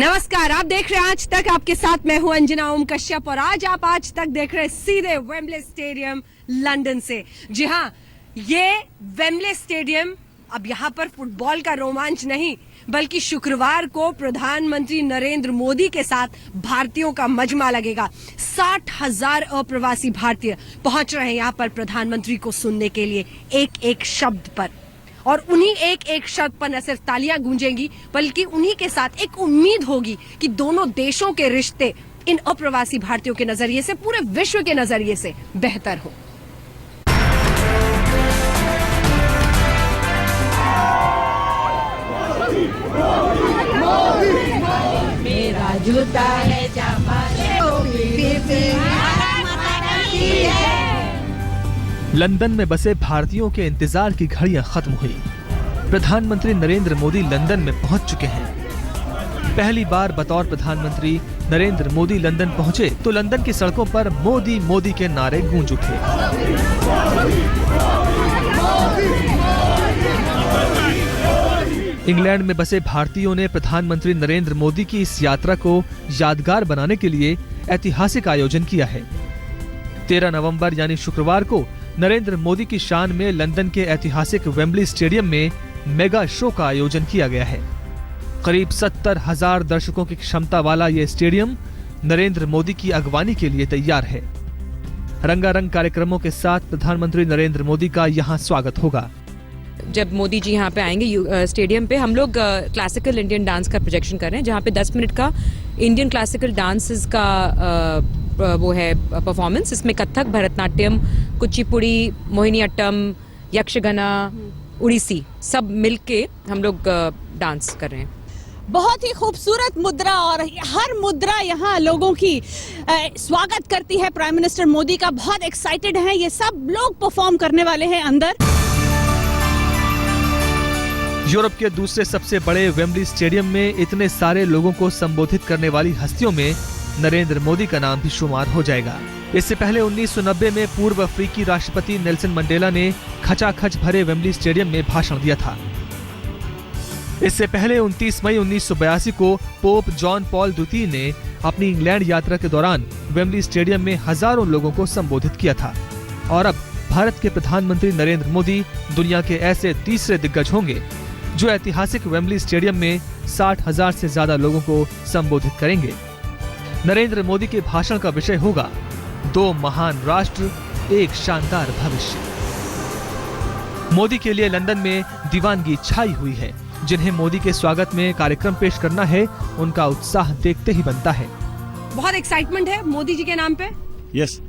नमस्कार, आप देख रहे हैं आज तक। आपके साथ मैं हूं अंजना ओम कश्यप और आज आप आज तक देख रहे हैं सीधे वेम्बले स्टेडियम लंदन से। जी हां, ये वेम्बले स्टेडियम अब यहां पर फुटबॉल का रोमांच नहीं बल्कि शुक्रवार को प्रधानमंत्री नरेंद्र मोदी के साथ भारतीयों का मजमा लगेगा। 60,000 अप्रवासी भारतीय पहुंच रहे हैं यहां पर प्रधानमंत्री को सुनने के लिए एक एक शब्द पर, और उन्हीं एक एक शब्द पर न सिर्फ तालियां गूंजेंगी बल्कि उन्हीं के साथ एक उम्मीद होगी कि दोनों देशों के रिश्ते इन अप्रवासी भारतीयों के नजरिए से, पूरे विश्व के नजरिए से बेहतर हो। मेरा जूता है लंदन में बसे भारतीयों के इंतजार की घड़ियां खत्म हुई। प्रधानमंत्री नरेंद्र मोदी लंदन में पहुंच चुके हैं। पहली बार बतौर प्रधानमंत्री नरेंद्र मोदी लंदन पहुंचे तो लंदन की सड़कों पर मोदी मोदी के नारे गूंज उठे। इंग्लैंड में बसे भारतीयों ने प्रधानमंत्री नरेंद्र मोदी की इस यात्रा को यादगार बनाने के लिए ऐतिहासिक आयोजन किया है। 13 नवंबर यानी शुक्रवार को नरेंद्र मोदी की शान में लंदन के ऐतिहासिक वेम्बली स्टेडियम में मेगा शो का आयोजन किया गया है। करीब 70,000 दर्शकों की क्षमता वाला ये स्टेडियम नरेंद्र मोदी की अगवानी के लिए तैयार है। रंगारंग कार्यक्रमों के साथ प्रधानमंत्री नरेंद्र मोदी का यहाँ स्वागत होगा। जब मोदी जी यहाँ पे आएंगे स्टेडियम पे, हम लोग क्लासिकल इंडियन डांस का प्रोजेक्शन कर रहे हैं, जहाँ पे 10 मिनट का इंडियन क्लासिकल डांसेस का वो है परफॉर्मेंस। इसमें कथक, भरतनाट्यम, कुचिपुड़ी, मोहिनीअट्टम, यक्षगाना, उड़ीसी सब मिलके हम लोग डांस कर रहे हैं। बहुत ही खूबसूरत मुद्रा और हर मुद्रा यहाँ लोगों की स्वागत करती है प्राइम मिनिस्टर मोदी का। बहुत एक्साइटेड हैं ये सब लोग, परफॉर्म करने वाले हैं अंदर। यूरोप के दूसरे सबसे बड़े वेम्बली स्टेडियम में इतने सारे लोगों को संबोधित करने वाली हस्तियों में नरेंद्र मोदी का नाम भी शुमार हो जाएगा। इससे पहले 1990 में पूर्व अफ्रीकी राष्ट्रपति नेल्सन मंडेला ने खचाखच भरे वेम्बली स्टेडियम में भाषण दिया था। इससे पहले 29 मई 1982 को पोप जॉन पॉल द्वितीय ने अपनी इंग्लैंड यात्रा के दौरान वेम्बली स्टेडियम में हजारों लोगों को संबोधित किया था। और अब भारत के प्रधानमंत्री नरेंद्र मोदी दुनिया के ऐसे तीसरे दिग्गज होंगे जो ऐतिहासिक वेम्बली स्टेडियम में 60,000 से ज्यादा लोगों को संबोधित करेंगे। नरेंद्र मोदी के भाषण का विषय होगा 2 महान राष्ट्र, एक शानदार भविष्य। मोदी के लिए लंदन में दीवानगी छाई हुई है। जिन्हें मोदी के स्वागत में कार्यक्रम पेश करना है, उनका उत्साह देखते ही बनता है। बहुत एक्साइटमेंट है मोदी जी के नाम पे। यस,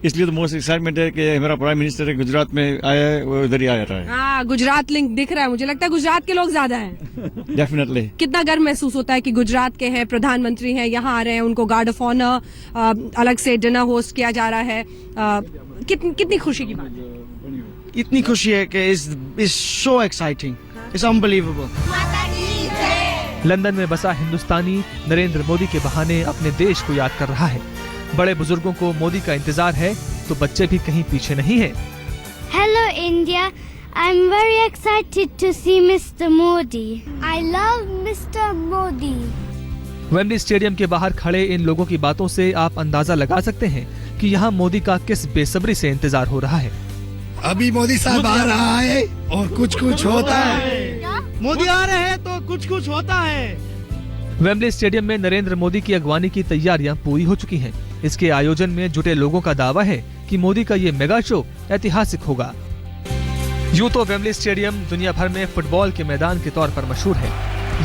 इसलिए तो मोस्ट एक्साइटमेंट है कि हमारा प्राइम मिनिस्टर गुजरात में आया है, वो इधर ही आ रहा है। हाँ, गुजरात लिंक दिख रहा है। मुझे लगता है गुजरात के लोग ज्यादा हैं। डेफिनेटली। कितना गर्व महसूस होता है कि गुजरात के हैं, प्रधानमंत्री हैं, यहाँ आ रहे हैं, उनको गार्ड ऑफ ऑनर अलग से डिनर होस्ट किया जा रहा है। कितनी खुशी की बात है। इतनी खुशी है कि it's so exciting, it's unbelievable. London में बसा हिंदुस्तानी नरेंद्र मोदी के बहाने अपने देश को याद कर रहा है। बड़े बुजुर्गों को मोदी का इंतजार है तो बच्चे भी कहीं पीछे नहीं हैं। Hello India, I'm very excited to see Mr. Modi. I love Mr. Modi. Wembley stadium के बाहर खड़े इन लोगों की बातों से आप अंदाजा लगा सकते हैं कि यहाँ मोदी का किस बेसब्री से इंतजार हो रहा है। अभी मोदी साहब आ रहा है और कुछ कुछ होता है। मोदी आ रहे हैं तो कुछ कुछ होता है। वेम्बली स्टेडियम में नरेंद्र मोदी की अगवानी की तैयारियां पूरी हो चुकी हैं। इसके आयोजन में जुटे लोगों का दावा है कि मोदी का ये मेगा शो ऐतिहासिक होगा। यूं तो वेम्बली स्टेडियम दुनिया भर में फुटबॉल के मैदान के तौर पर मशहूर है।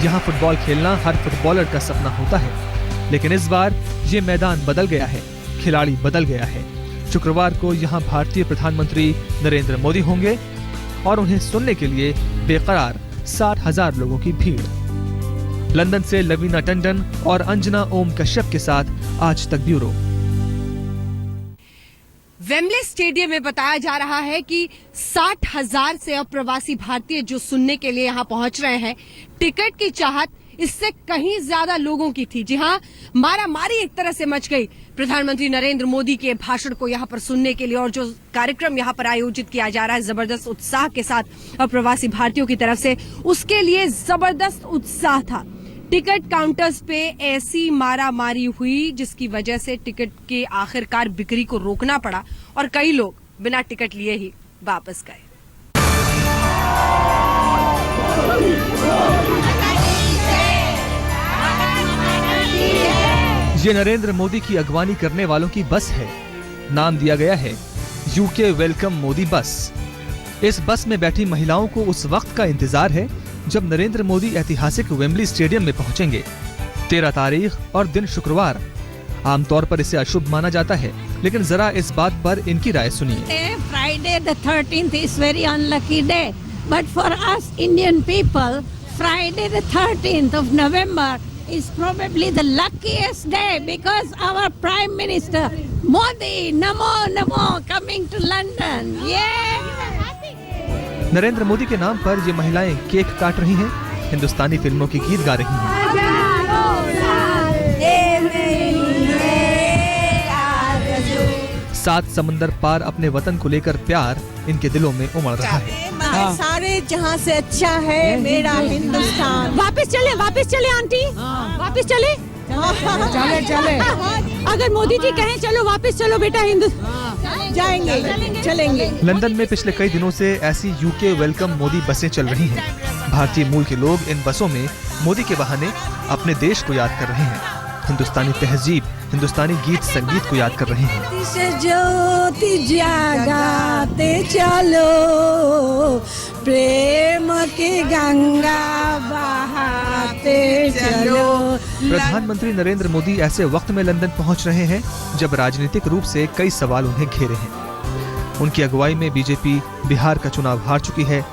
यहाँ फुटबॉल खेलना हर फुटबॉलर का सपना होता है, लेकिन इस बार ये मैदान बदल गया है, खिलाड़ी बदल गया है। शुक्रवार को यहाँ भारतीय प्रधानमंत्री नरेंद्र मोदी होंगे और उन्हें सुनने के लिए बेकरार 60,000 लोगों की भीड़। लंदन से लवीना टंडन और अंजना ओम कश्यप के साथ आज तक ब्यूरो। वेम्बले स्टेडियम में बताया जा रहा है कि 60,000 से अप्रवासी भारतीय जो सुनने के लिए यहाँ पहुंच रहे हैं। टिकट की चाहत इससे कहीं ज्यादा लोगों की थी। जी हाँ, मारामारी एक तरह से मच गई प्रधानमंत्री नरेंद्र मोदी के भाषण को यहाँ पर सुनने के लिए। और जो कार्यक्रम यहाँ पर आयोजित किया जा रहा है जबरदस्त उत्साह के साथ अप्रवासी भारतीयों की तरफ से, उसके लिए जबरदस्त उत्साह था। टिकट काउंटर्स पे ऐसी मारामारी हुई जिसकी वजह से टिकट के आखिरकार बिक्री को रोकना पड़ा और कई लोग बिना टिकट लिए ही वापस गए। ये नरेंद्र मोदी की अगवानी करने वालों की बस है। नाम दिया गया है यूके वेलकम मोदी बस। इस बस में बैठी महिलाओं को उस वक्त का इंतजार है जब नरेंद्र मोदी ऐतिहासिक वेम्बली स्टेडियम में पहुंचेंगे। 13 तारीख और दिन शुक्रवार। आमतौर पर इसे अशुभ माना जाता है, लेकिन जरा इस बात पर इनकी राय सुनिए। Friday the 13th is very unlucky day, but for us Indian people, Friday the 13th of November is probably the luckiest day because our Prime Minister Modi, Namo Namo, coming to London. Yeah! Narendra Modi के नाम पर ये महिलाएं cake काट रही हैं, हिंदुस्तानी फिल्मों की गीत गा रही हैं। 7 समंदर पार अपने वतन को लेकर प्यार इनके दिलों में उमड़ रहा है। सारे जहाँ से अच्छा है मेरा हिंदुस्तान। वापस चले आंटी, वापस चले। चले अगर मोदी जी कहें चलो वापस चलो बेटा हिंदुस्तान, चलेंगे। लंदन में पिछले कई दिनों से ऐसी यूके वेलकम मोदी बसें चल रही हैं। भारतीय मूल के लोग इन बसों में मोदी के बहाने अपने देश को याद कर रहे हैं, हिंदुस्तानी तहजीब, हिंदुस्तानी गीत संगीत को याद कर रहे हैं। ज्योति जगाते चलो, प्रेम की गंगा बहाते चलो। प्रधानमंत्री नरेंद्र मोदी ऐसे वक्त में लंदन पहुंच रहे हैं जब राजनीतिक रूप से कई सवाल उन्हें घेरे हैं। उनकी अगुवाई में बीजेपी बिहार का चुनाव हार चुकी है,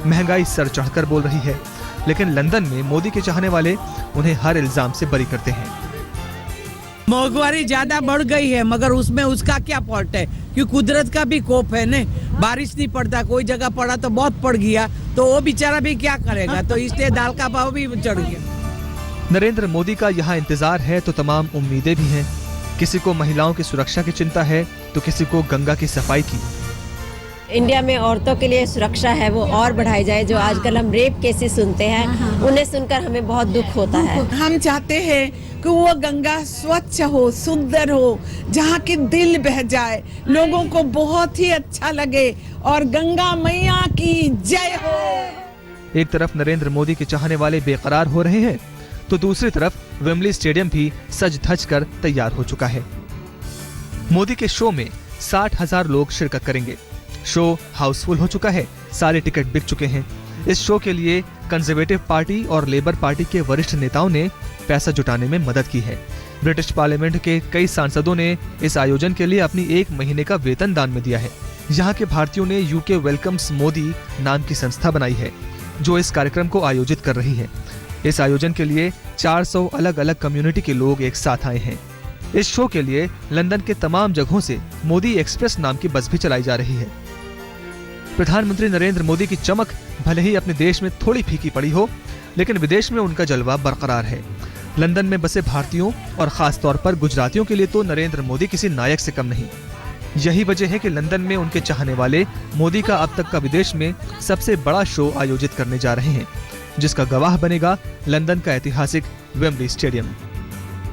महंगाई सर चढ़कर बोल रही है, लेकिन लंदन में मोदी के चाहने वाले उन्हें हर इल्जाम से बरी करते हैं। महंगाई ज्यादा बढ़ गई है, मगर उसमें उसका क्या फॉल्ट है, क्योंकि कुदरत का भी कोप है न। बारिश नहीं पड़ता, कोई जगह पड़ा तो बहुत पड़ गया, तो वो बेचारा भी क्या करेगा, तो इसलिए दाल का भाव भी चढ़ गया। नरेंद्र मोदी का यहाँ इंतजार है तो तमाम उम्मीदें भी हैं। किसी को महिलाओं की सुरक्षा की चिंता है तो किसी को गंगा की सफाई की। इंडिया में औरतों के लिए सुरक्षा है वो और बढ़ाई जाए। जो आजकल हम रेप केसेस सुनते हैं उन्हें सुनकर हमें बहुत दुख होता है। हम चाहते हैं कि वो गंगा स्वच्छ हो, सुंदर हो, जहाँ की दिल बह जाए, लोगों को बहुत ही अच्छा लगे, और गंगा मैया की जय हो। एक तरफ नरेंद्र मोदी के चाहने वाले बेकरार हो रहे हैं तो दूसरी तरफ वेम्बली स्टेडियम भी सज धज कर तैयार हो चुका है। मोदी के शो में 60,000 लोग शिरकत करेंगे। शो हाउसफुल हो चुका है, सारे टिकट बिक चुके हैं। इस शो के लिए कंजर्वेटिव पार्टी और लेबर पार्टी के वरिष्ठ नेताओं ने पैसा जुटाने में मदद की है। ब्रिटिश पार्लियामेंट के कई सांसदों ने इस आयोजन के लिए अपनी 1 महीने का वेतन दान में दिया है। यहाँ के भारतीयों ने यूके वेलकम्स मोदी नाम की संस्था बनाई है जो इस कार्यक्रम को आयोजित कर रही है। इस आयोजन के लिए 400 अलग अलग कम्युनिटी के लोग एक साथ आए हैं। इस शो के लिए लंदन के तमाम जगहों से मोदी एक्सप्रेस नाम की बस भी चलाई जा रही है। प्रधानमंत्री नरेंद्र मोदी की चमक भले ही अपने देश में थोड़ी फीकी पड़ी हो, लेकिन विदेश में उनका जलवा बरकरार है। लंदन में बसे भारतीयों और खास तौर पर गुजरातियों के लिए तो नरेंद्र मोदी किसी नायक से कम नहीं। यही वजह है कि लंदन में उनके चाहने वाले मोदी का अब तक का विदेश में सबसे बड़ा शो आयोजित करने जा रहे हैं, जिसका गवाह बनेगा लंदन का ऐतिहासिक वेम्बली स्टेडियम।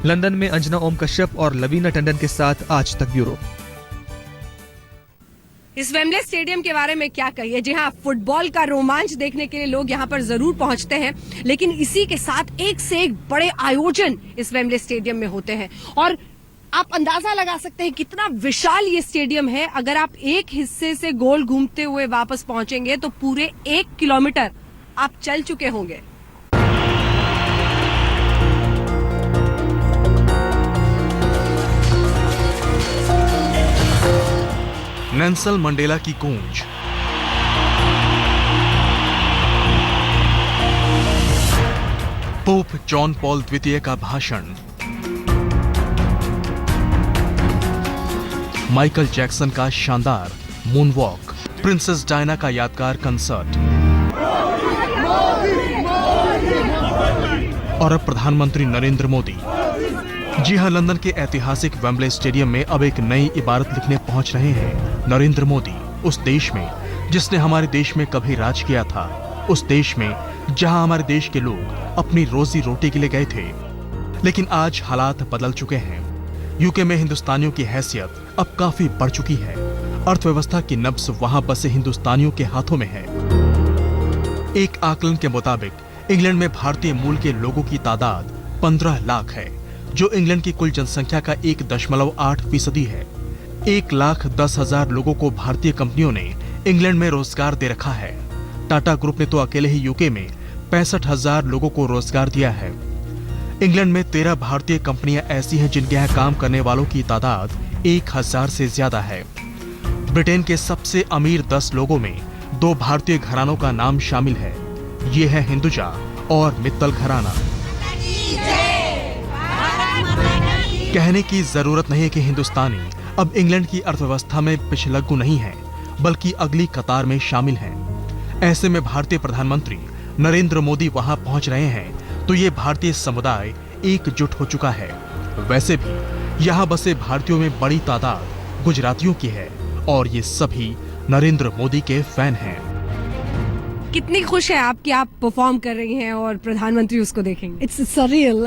लंदन में अंजना ओम कश्यप और लवीना टंडन के साथ आज तक ब्यूरो। इस वेम्बले स्टेडियम के बारे में क्या कहिए। जी हाँ, फुटबॉल का रोमांच देखने के लिए लोग यहाँ पर जरूर पहुंचते हैं, लेकिन इसी के साथ एक से एक बड़े आयोजन इस वेम्बले स्टेडियम में होते हैं और आप अंदाजा लगा सकते हैं कितना विशाल ये स्टेडियम है। अगर आप एक हिस्से से गोल घूमते हुए वापस पहुंचेंगे तो पूरे 1 किलोमीटर आप चल चुके होंगे। नेल्सन मंडेला की गूंज, पोप जॉन पॉल द्वितीय का भाषण, माइकल जैक्सन का शानदार मूनवॉक, प्रिंसेस डायना का यादगार कंसर्ट और अब प्रधानमंत्री नरेंद्र मोदी। जी हां, लंदन के ऐतिहासिक वेम्बले स्टेडियम में अब एक नई इबारत लिखने पहुंच रहे हैं नरेंद्र मोदी, उस देश में जिसने हमारे देश में कभी राज किया था, उस देश में जहां हमारे देश के लोग अपनी रोजी रोटी के लिए गए थे। लेकिन आज हालात बदल चुके हैं। यूके में हिंदुस्तानियों की हैसियत अब काफी बढ़ चुकी है। अर्थव्यवस्था की नब्ज वहां बसे हिंदुस्तानियों के हाथों में है। एक आकलन के मुताबिक इंग्लैंड में भारतीय मूल के लोगों की तादाद 15 लाख है, जो इंग्लैंड की कुल जनसंख्या का 1.8% है। 1,10,000 लोगों को भारतीय कंपनियों ने इंग्लैंड में रोजगार दे रखा है। टाटा ग्रुप ने तो अकेले ही यूके में 65,000 लोगों को रोजगार दिया है। इंग्लैंड में 13 भारतीय कंपनियां ऐसी हैं जिनके यहाँ काम करने वालों की तादाद 1,000 से ज्यादा है। ब्रिटेन के सबसे अमीर 10 लोगों में 2 भारतीय घरानों का नाम शामिल है। ये है हिंदुजा और मित्तल घराना। कहने की जरूरत नहीं है कि हिंदुस्तानी अब इंग्लैंड की अर्थव्यवस्था में पिछलग्गू नहीं है, बल्कि अगली कतार में शामिल हैं। ऐसे में भारतीय प्रधानमंत्री नरेंद्र मोदी वहां पहुंच रहे हैं तो ये भारतीय समुदाय एकजुट हो चुका है। वैसे भी यहाँ बसे भारतीयों में बड़ी तादाद गुजरातियों की है और ये सभी नरेंद्र मोदी के फैन हैं। कितनी खुश है आप कि आप परफॉर्म कर रही हैं और प्रधानमंत्री उसको देखेंगे? इट्स सरियल,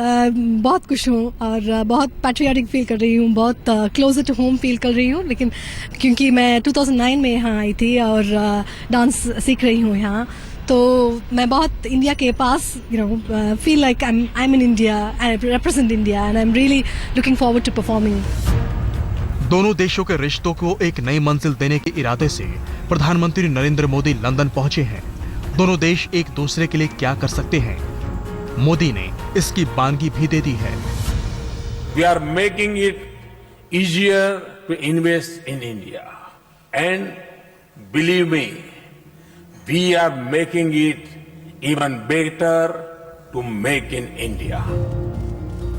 बहुत खुश हूँ और बहुत पैट्रियाटिक फील कर रही हूँ, बहुत क्लोजर टू होम फील कर रही हूँ। लेकिन क्योंकि मैं 2009 में यहाँ आई थी और डांस सीख रही हूँ यहाँ, तो मैं बहुत इंडिया के पास feel like I am in India, I represent India and I am really looking forward to performing. दोनों देशों के रिश्तों को एक नई मंजिल देने के इरादे से प्रधानमंत्री नरेंद्र मोदी लंदन पहुंचे हैं। दोनों देश एक दूसरे के लिए क्या कर सकते हैं, मोदी ने इसकी बानगी भी दे दी है। We are making it easier to invest in India, and believe me, we are making it even better to make in India.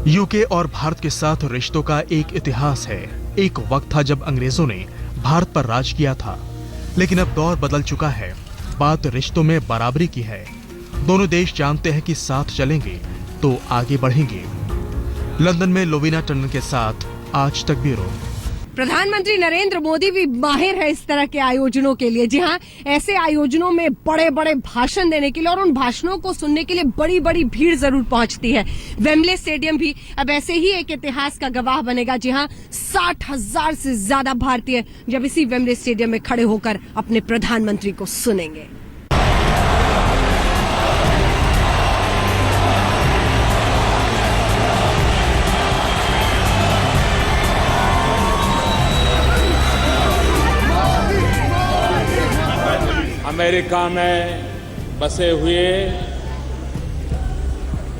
UK और भारत के साथ रिश्तों का एक इतिहास है। एक वक्त था जब अंग्रेजों ने भारत पर राज किया था, लेकिन अब दौर बदल चुका है। बात रिश्तों में बराबरी की है। दोनों देश जानते हैं कि साथ चलेंगे तो आगे बढ़ेंगे। लंदन में लोवीना टंडन के साथ आज तक ब्यूरो। प्रधानमंत्री नरेंद्र मोदी भी माहिर है इस तरह के आयोजनों के लिए। जी हाँ, ऐसे आयोजनों में बड़े बड़े भाषण देने के लिए और उन भाषणों को सुनने के लिए बड़ी बड़ी भीड़ जरूर पहुंचती है। वेम्बले स्टेडियम भी अब ऐसे ही एक इतिहास का गवाह बनेगा। जी हाँ, 60,000 से ज्यादा भारतीय जब इसी वेम्बले स्टेडियम में खड़े होकर अपने प्रधानमंत्री को सुनेंगे। अमेरिका में बसे हुए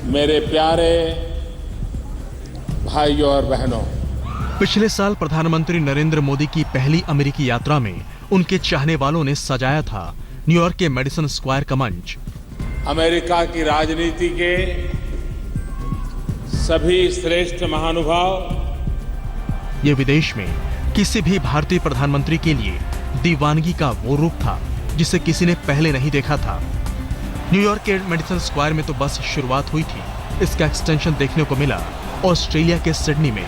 मेरे प्यारे भाइयों और बहनों, पिछले साल प्रधानमंत्री नरेंद्र मोदी की पहली अमेरिकी यात्रा में उनके चाहने वालों ने सजाया था न्यूयॉर्क के मेडिसन स्क्वायर का मंच। अमेरिका की राजनीति के सभी श्रेष्ठ महानुभाव। ये विदेश में किसी भी भारतीय प्रधानमंत्री के लिए दीवानगी का वो रूप था जिसे किसी ने पहले नहीं देखा था। न्यूयॉर्क के मेडिसन स्क्वायर में तो बस शुरुआत हुई थी, इसका एक्सटेंशन देखने को मिला ऑस्ट्रेलिया के सिडनी में।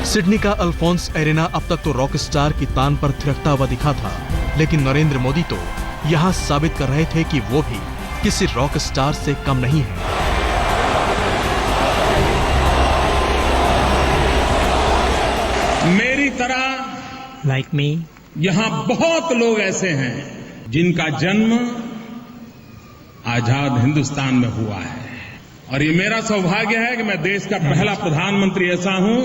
सिडनी का अल्फोंस एरेना अब तक तो रॉक स्टार की तान पर थिरकता हुआ दिखा था, लेकिन नरेंद्र मोदी तो यहां साबित कर रहे थे कि वो भी किसी रॉक स्टार से कम नहीं है। मेरी तरह लाइक मी यहां बहुत लोग ऐसे हैं जिनका जन्म आजाद हिंदुस्तान में हुआ है, और ये मेरा सौभाग्य है कि मैं देश का पहला प्रधानमंत्री ऐसा हूं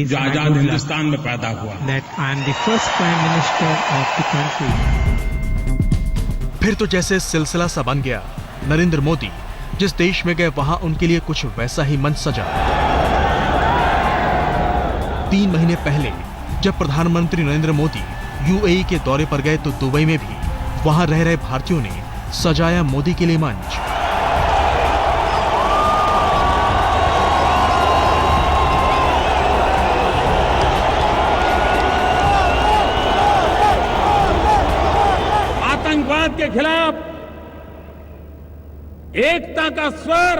जो आजाद हिंदुस्तान में पैदा हुआ। That I am the first prime minister of the country. फिर तो जैसे सिलसिला सा बन गया। नरेंद्र मोदी जिस देश में गए वहां उनके लिए कुछ वैसा ही मंच सजा। 3 महीने पहले जब प्रधानमंत्री नरेंद्र मोदी यूएई के दौरे पर गए तो दुबई में भी वहां रह रहे भारतीयों ने सजाया मोदी के लिए मंच। आतंकवाद के खिलाफ एकता का स्वर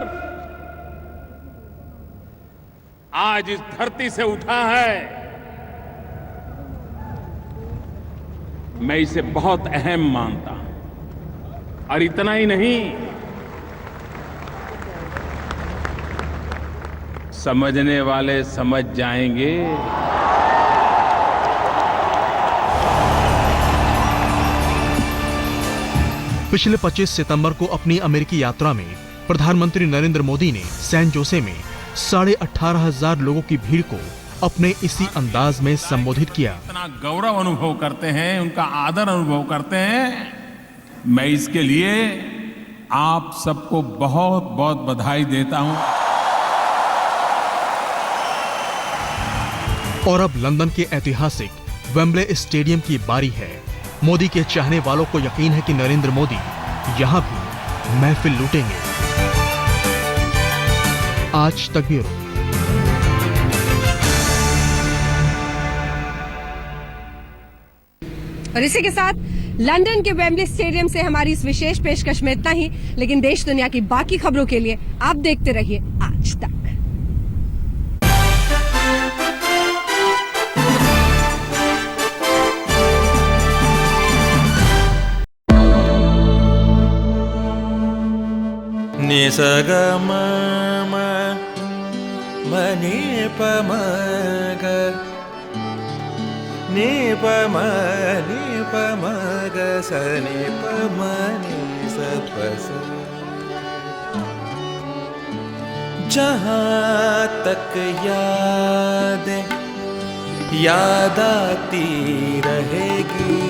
आज इस धरती से उठा है। मैं इसे बहुत अहम मानता हूं। और इतना ही नहीं, समझने वाले समझ जाएंगे। पिछले 25 सितंबर को अपनी अमेरिकी यात्रा में प्रधानमंत्री नरेंद्र मोदी ने सैन जोसे में 18,500 लोगों की भीड़ को अपने इसी अंदाज में संबोधित किया। इतना गौरव अनुभव करते हैं, उनका आदर अनुभव करते हैं। मैं इसके लिए आप सबको बहुत बहुत बधाई देता हूं। और अब लंदन के ऐतिहासिक वेम्बले स्टेडियम की बारी है। मोदी के चाहने वालों को यकीन है कि नरेंद्र मोदी यहां भी महफिल लूटेंगे। आज तक ब्यूरो। और इसी के साथ लंदन के वेम्बले स्टेडियम से हमारी इस विशेष पेशकश में इतना ही। लेकिन देश दुनिया की बाकी खबरों के लिए आप देखते रहिए आज तक। निसगम मनि पमग नि पमग सनि पमनि सपस। जहाँ तक याद आती रहेगी